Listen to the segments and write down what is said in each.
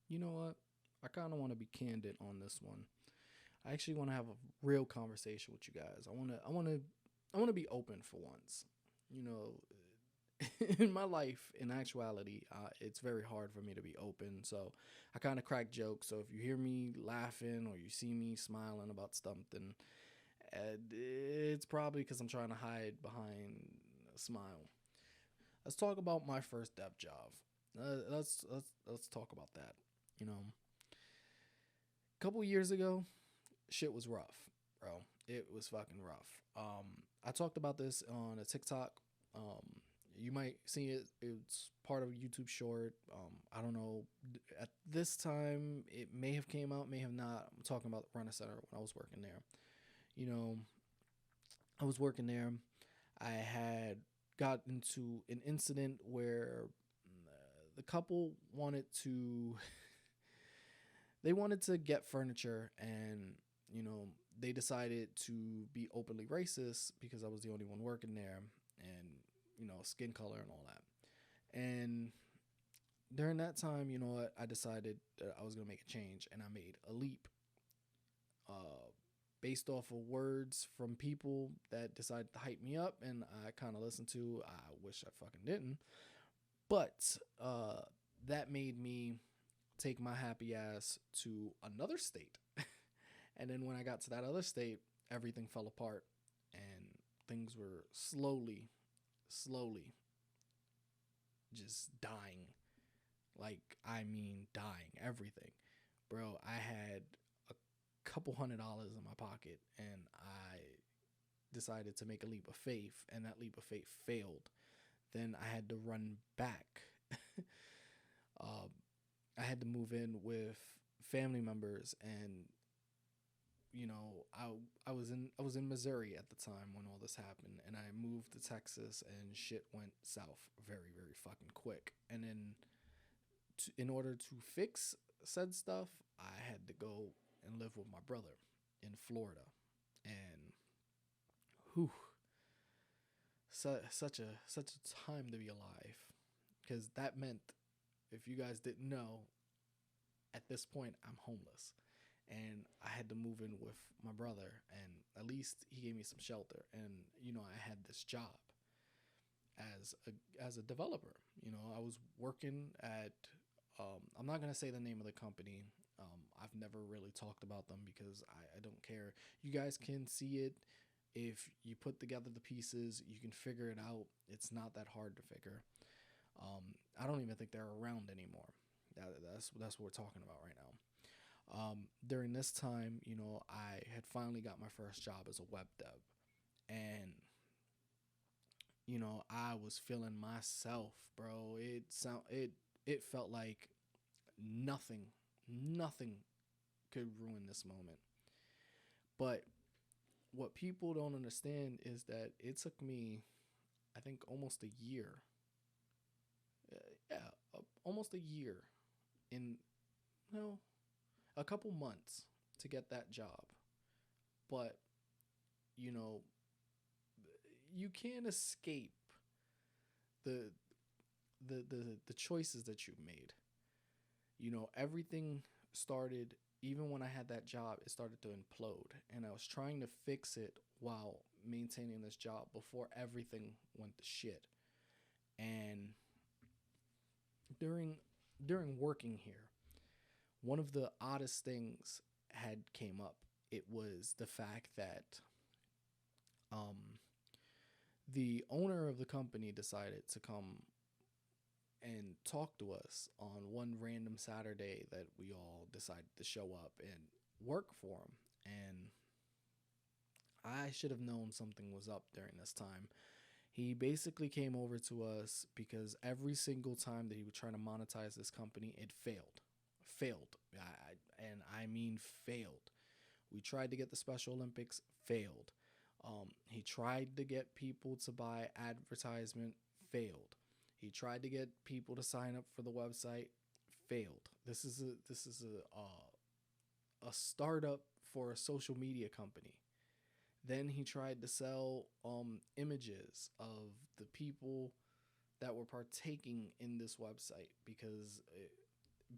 You know what? I kind of want to be candid on this one. I actually want to have a real conversation with you guys. I want to be open for once. You know, in my life, in actuality, it's very hard for me to be open. So I kind of crack jokes. So if you hear me laughing or you see me smiling about something, it's probably because I'm trying to hide behind a smile. Let's talk about my first dev job. Let's talk about that. You know, a couple years ago, shit was rough, bro. It was fucking rough. I talked about this on a TikTok. You might see it. It's part of a YouTube short. I don't know. At this time, it may have came out, may have not. I'm talking about Run Center when I was working there. You know, I was working there. I had got into an incident where the couple wanted to they wanted to get furniture, and they decided to be openly racist because I was the only one working there, and skin color and all that. And during that time, you know what, I decided that I was going to make a change, and I made a leap uh, based off of words from people that decided to hype me up, and I kind of listened to. I wish I fucking didn't, but that made me take my happy ass to another state. And then when I got to that other state, everything fell apart, and things were slowly just dying. Like, I mean, dying. Everything. Bro, I had a couple $100 in my pocket, and I decided to make a leap of faith, and that leap of faith failed. Then I had to run back. um, I had to move in with family members, and I was in Missouri at the time when all this happened, and I moved to Texas, and shit went south very very fucking quick. And then in order to fix said stuff, I had to go and live with my brother in Florida, and whew, such a time to be alive, because that meant, if you guys didn't know, at this point I'm homeless, and I had to move in with my brother, and at least he gave me some shelter, and I had this job as a developer. I was working at I'm not gonna say the name of the company. I've never really talked about them because I don't care. You guys can see it. If you put together the pieces, you can figure it out. It's not that hard to figure. I don't even think they're around anymore. That's what we're talking about right now. During this time, I had finally got my first job as a web dev, and I was feeling myself, bro. It felt like nothing could ruin this moment. But what people don't understand is that it took me, I think, almost a year. Yeah, almost a year, in no, a couple months, to get that job. But you know, you can't escape the the choices that you've made. Everything started, even when I had that job, it started to implode, and I was trying to fix it while maintaining this job before everything went to shit. And during during working here, one of the oddest things had came up. It was the fact that um the owner of the company decided to come and talk to us on one random Saturday that we all decided to show up and work for him. And I should have known something was up during this time. He basically came over to us because every single time that he would try to monetize this company, it failed. Failed. And I mean failed. We tried to get the Special Olympics, failed. He tried to get people to buy advertisement, failed. He tried to get people to sign up for the website, failed. This is a startup for a social media company. Then he tried to sell images of the people that were partaking in this website because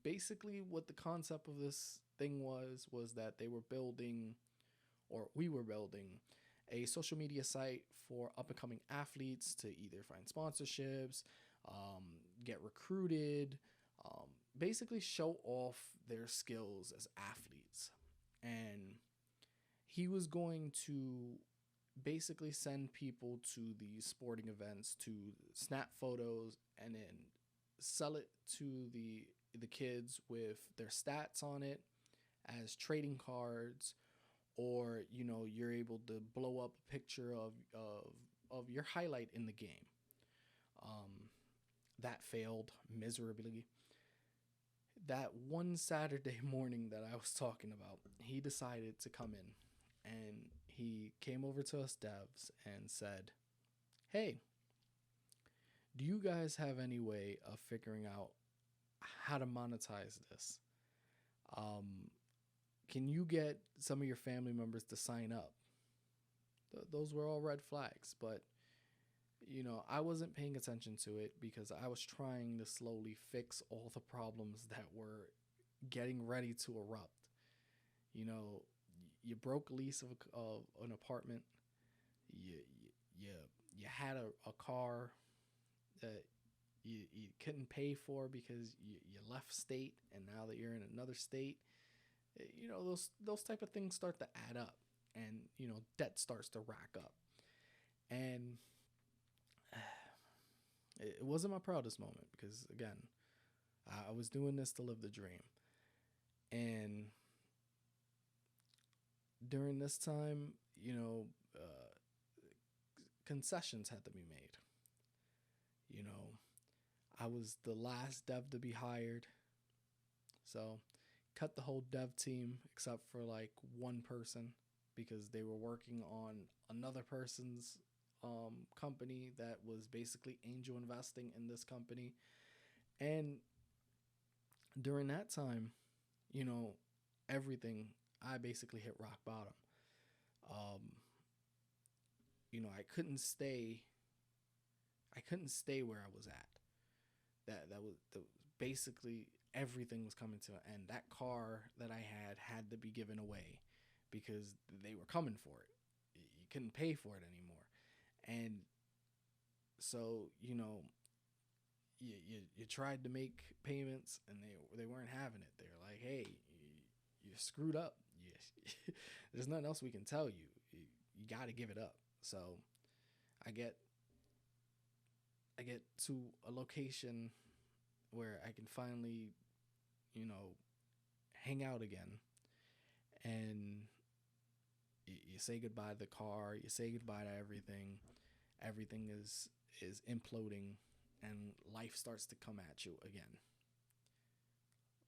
basically what the concept of this thing was that they were building, or we were building, a social media site for up and coming athletes to either find sponsorships, get recruited, basically show off their skills as athletes. And he was going to basically send people to these sporting events to snap photos and then sell it to the kids with their stats on it as trading cards, or you're able to blow up a picture of your highlight in the game. That failed miserably. That one Saturday morning that I was talking about, he decided to come in, and he came over to us devs and said, "Hey, do you guys have any way of figuring out how to monetize this? Um, can you get some of your family members to sign up?" Those were all red flags, but I wasn't paying attention to it because I was trying to slowly fix all the problems that were getting ready to erupt. You know, you broke a lease of an apartment. You you had a car that you couldn't pay for because you left state, and now that you're in another state, those type of things start to add up, and debt starts to rack up. And it wasn't my proudest moment because, again, I was doing this to live the dream. And during this time, concessions had to be made. I was the last dev to be hired, so cut the whole dev team except for like one person because they were working on another person's company that was basically angel investing in this company. And during that time, you know, everything, I basically hit rock bottom. Um, I couldn't stay. I couldn't stay where I was at. That was basically everything was coming to an end. That car that I had to be given away because they were coming for it. You couldn't pay for it anymore, and so you tried to make payments and they weren't having it. They're like, hey, you screwed up. You, there's nothing else we can tell you. You got to give it up. So I get to a location where I can finally, hang out again, and you say goodbye to the car. You say goodbye to everything. Everything is imploding, and life starts to come at you again.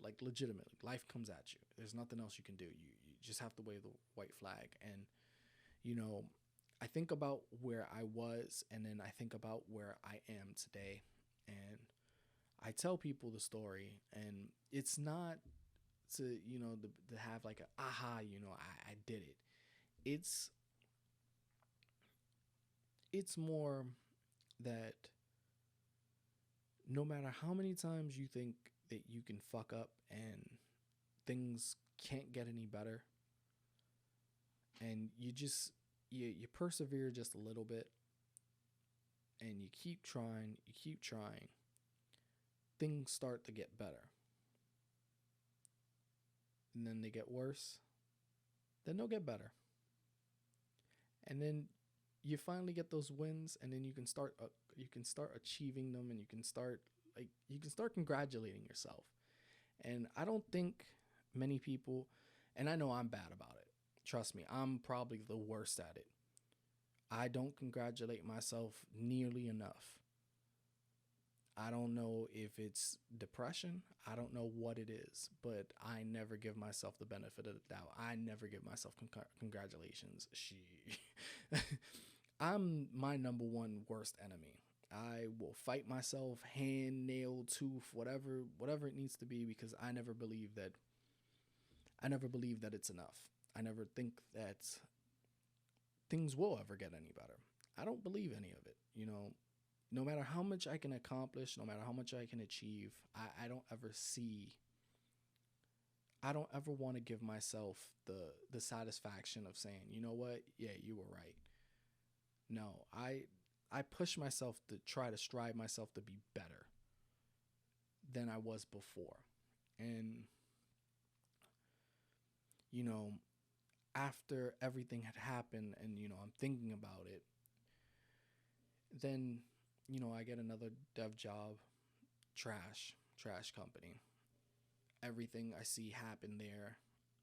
Like, legitimately, life comes at you. There's nothing else you can do. You just have to wave the white flag. And I think about where I was, and then I think about where I am today, and I tell people the story, and it's not to to have like a aha, I did it. It's more that no matter how many times you think that you can fuck up and things can't get any better, and you persevere just a little bit, and you keep trying, things start to get better. And then they get worse, then they'll get better. And then you finally get those wins, and then you can start achieving them, and you can start congratulating yourself. And I don't think many people, and I know I'm bad about it. Trust me, I'm probably the worst at it. I don't congratulate myself nearly enough. I don't know if it's depression. I don't know what it is, but I never give myself the benefit of the doubt. I never give myself congratulations. I'm my number one worst enemy. I will fight myself, hand, nail, tooth, whatever it needs to be, because I never believe that it's enough. I never think that things will ever get any better. I don't believe any of it. No matter how much I can accomplish, no matter how much I can achieve, I don't ever see I don't ever want to give myself the satisfaction of saying, you know what, yeah, you were right. No, I push myself to try to strive myself to be better than I was before. And you know, after everything had happened and I'm thinking about it, then I get another dev job, trash company. Everything I see happen there.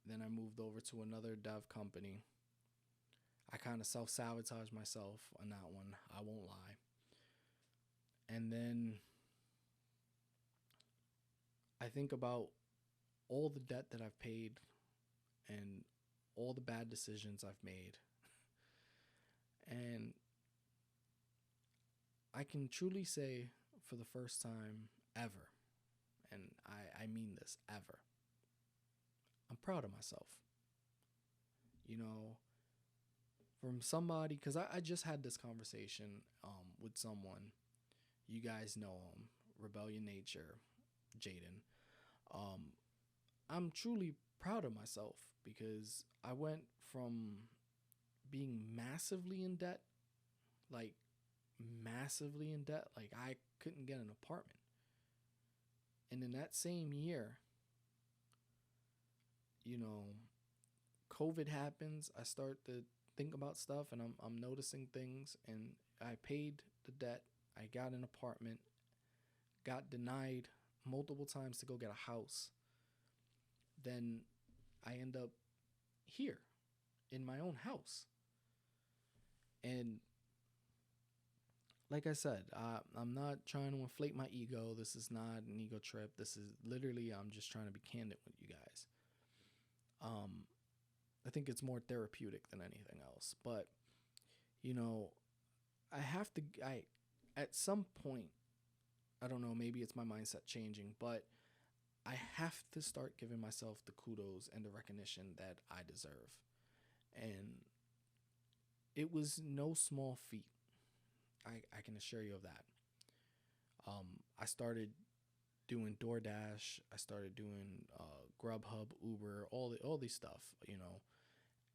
Then I moved over to another dev company. I kind of self sabotage myself on that one, I won't lie. And then I think about all the debt that I've paid and all the bad decisions I've made. And I can truly say for the first time ever, and I mean this, ever, I'm proud of myself. You know, from somebody, because I just had this conversation with someone. You guys know him, Rebellion Nature, Jaden. Um, I'm truly proud of myself because I went from being massively in debt, like massively in debt, like I couldn't get an apartment. And in that same year, you know, COVID happens. I start to think about stuff and I'm noticing things and I paid the debt. I got an apartment, got denied multiple times to go get a house. Then I end up here in my own house. And like I said, I'm not trying to inflate my ego. This is not an ego trip. This is literally, I'm just trying to be candid with you guys. Um, I think it's more therapeutic than anything else. But, you know, at some point, I don't know, maybe it's my mindset changing, but I have to start giving myself the kudos and the recognition that I deserve. And it was no small feat. I can assure you of that. I started doing DoorDash. I started doing Grubhub, Uber, all these stuff,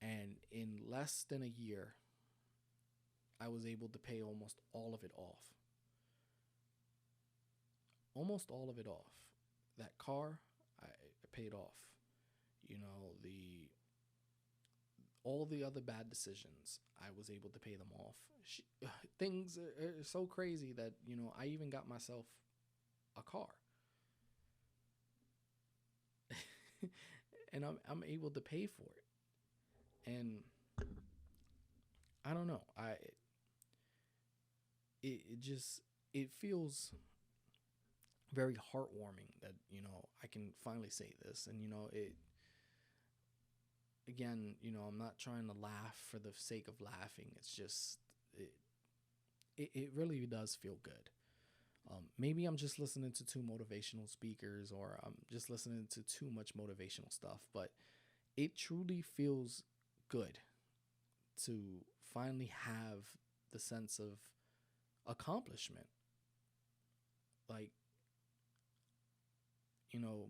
And in less than a year, I was able to pay almost all of it off. Almost all of it off. That car, I paid off. The all the other bad decisions, I was able to pay them off. Things are so crazy that I even got myself a car, and I'm able to pay for it. And I don't know, it just it feels very heartwarming that I can finally say this, and it again, I'm not trying to laugh for the sake of laughing. It's just it really does feel good. Maybe I'm just listening to too motivational speakers, or I'm just listening to too much motivational stuff, but it truly feels good to finally have the sense of accomplishment. Like,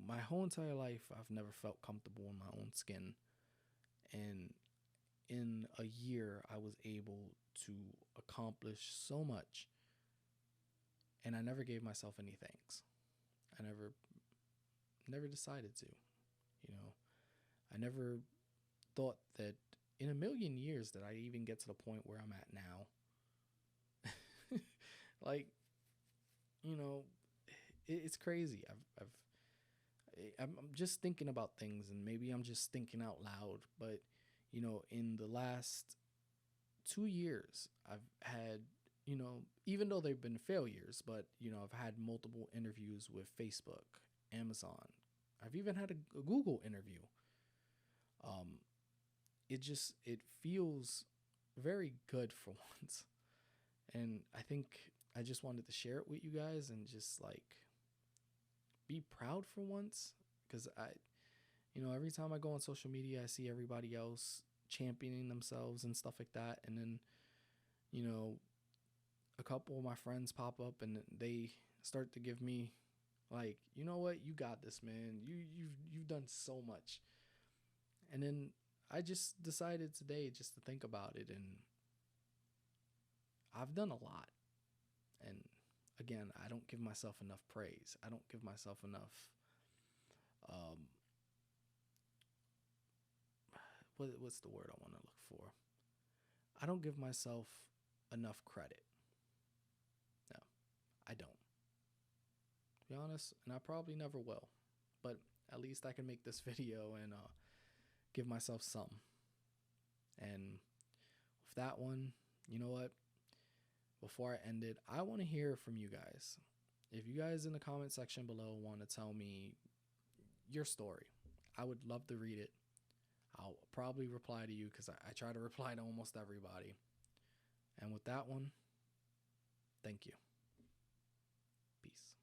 my whole entire life, I've never felt comfortable in my own skin. And in a year, I was able to accomplish so much. And I never gave myself any thanks. I never decided to. You know, I never thought that in a million years that I'd even get to the point where I'm at now. Like, you know, it's crazy. I'm just thinking about things, and maybe I'm just thinking out loud. But in the last 2 years, I've had, even though they've been failures, but I've had multiple interviews with Facebook, Amazon. I've even had a Google interview. Um, it feels very good for once, and I think I just wanted to share it with you guys and just like be proud for once, because every time I go on social media, I see everybody else championing themselves and stuff like that, and then you know a couple of my friends pop up and they start to give me like, you know what, you got this, man. You've you've done so much. And then I just decided today just to think about it, and I've done a lot. And again, I don't give myself enough praise. I don't give myself enough um what's the word I want to look for? I don't give myself enough credit. No, I don't. To be honest, and I probably never will. But at least I can make this video and give myself some. And with that one, you know what? Before I end it, I want to hear from you guys. If you guys in the comment section below want to tell me your story, I would love to read it. I'll probably reply to you because I try to reply to almost everybody. And with that one, thank you. Peace.